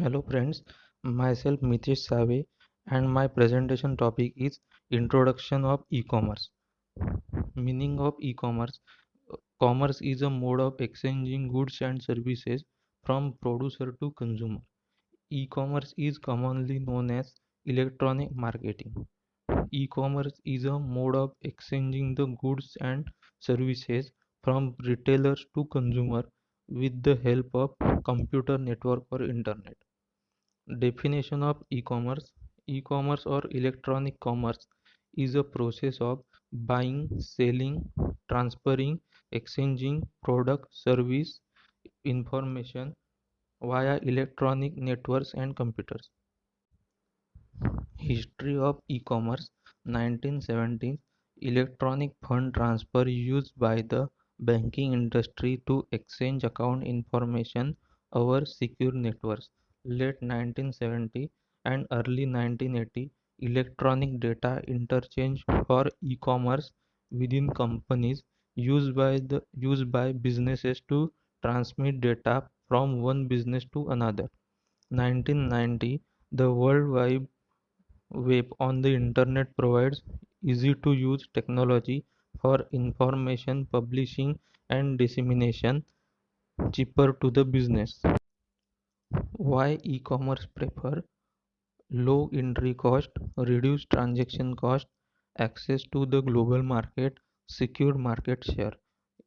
Hello friends, myself Mitesh Save and my presentation topic is Introduction of E-commerce. Meaning of e-commerce. Commerce is a mode of exchanging goods and services from producer to consumer. E-commerce is commonly known as electronic marketing. E-commerce is a mode of exchanging the goods and services from retailers to consumer with the help of computer network or internet. Definition of e-commerce. E-commerce or electronic commerce is a process of buying, selling, transferring, exchanging product, service, information via electronic networks and computers. History of e-commerce. 1970s, electronic fund transfer used by the banking industry to exchange account information over secure networks. Late 1970 and early 1980, electronic data interchange for e-commerce within companies used by businesses to transmit data from one business to another. 1990, the World Wide Web on the Internet provides easy to use technology for information publishing and dissemination, cheaper to the business. Why e-commerce prefer low entry cost, reduced transaction cost, access to the global market, secure market share.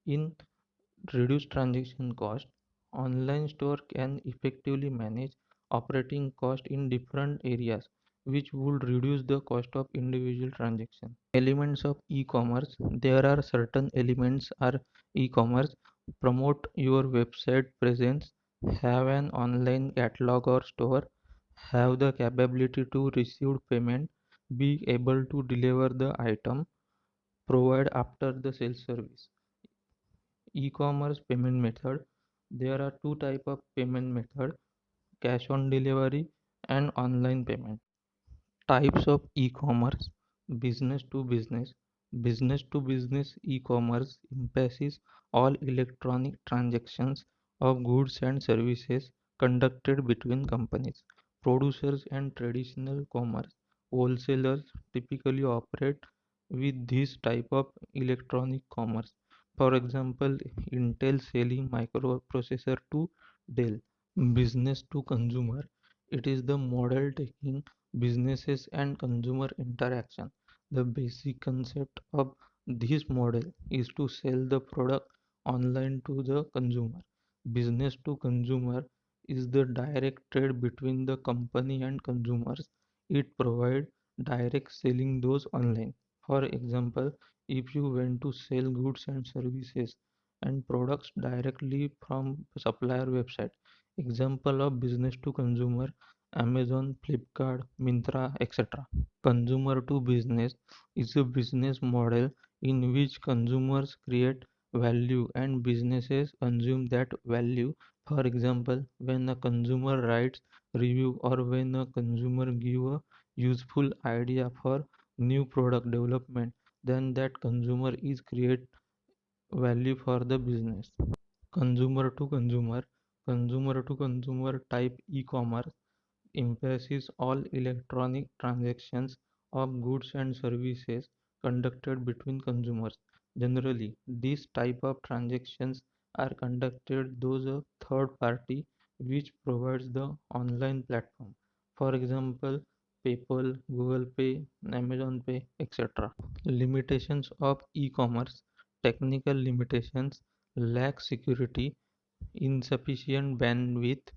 In reduced transaction cost, online store can effectively manage operating cost in different areas, which would reduce the cost of individual transaction. Elements of e-commerce. There are certain elements are e-commerce. Promote your website presence, have an online catalog or store, have the capability to receive payment, be able to deliver the item, provide after the sales service. E-commerce payment method. There are two type of payment method: cash on delivery and online payment. Types of e-commerce. Business to business. Business to business e-commerce emphasizes all electronic transactions of goods and services conducted between companies. Producers and traditional commerce. Wholesalers typically operate with this type of electronic commerce. For example, Intel selling microprocessor to Dell. Business to consumer. It is the model taking businesses and consumer interaction. The basic concept of this model is to sell the product online to the consumer. Business to consumer is the direct trade between the company and consumers. It provides direct selling those online. For example, if you want to sell goods and services and products directly from supplier website. Example of business to consumer: Amazon, Flipkart, Myntra, etc. Consumer to business is a business model in which consumers create value and businesses consume that value. For example, when a consumer writes review or when a consumer give a useful idea for new product development, then that consumer is create value for the business. Consumer to consumer. Consumer to consumer type e-commerce emphasizes all electronic transactions of goods and services conducted between consumers. Generally, this type of transactions are conducted those a third party which provides the online platform. For example, PayPal, Google Pay, Amazon Pay, etc. Limitations of e-commerce. Technical limitations: lack security, insufficient bandwidth,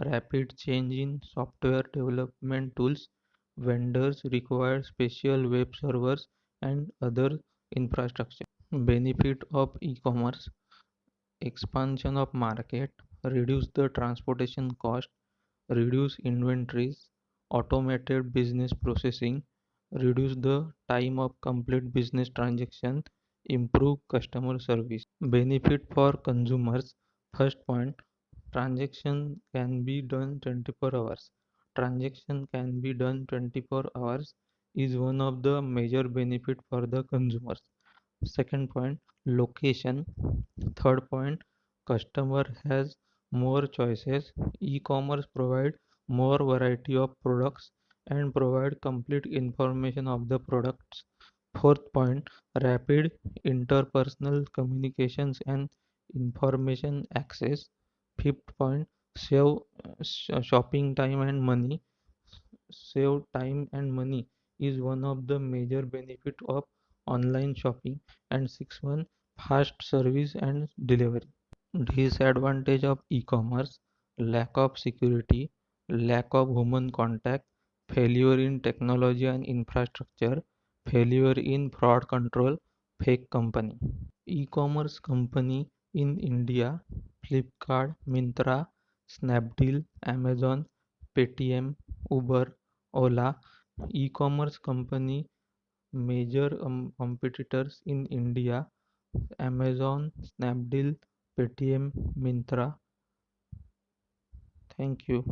rapid change in software development tools, vendors require special web servers and other infrastructure. Benefit of e-commerce: expansion of market, reduce the transportation cost, reduce inventories, automated business processing, reduce the time of complete business transaction, improve customer service. Benefit for consumers. First point, transaction can be done 24 hours. Transaction can be done 24 hours is one of the major benefit for the consumers. Second point, location. Third point, customer has more choices. E-commerce provide more variety of products, and provide complete information of the products. Fourth point, rapid interpersonal communications and information access. Fifth point, save shopping time and money. Save time and money is one of the major benefit of online shopping. And sixth one, fast service and delivery. Disadvantage of e-commerce: lack of security, lack of human contact, failure in technology and infrastructure, failure in fraud control, fake company. E-commerce company in India: Flipkart, Myntra, Snapdeal, Amazon, Paytm, Uber, Ola. E-commerce company major competitors in India: Amazon, Snapdeal, Paytm, Myntra. Thank you.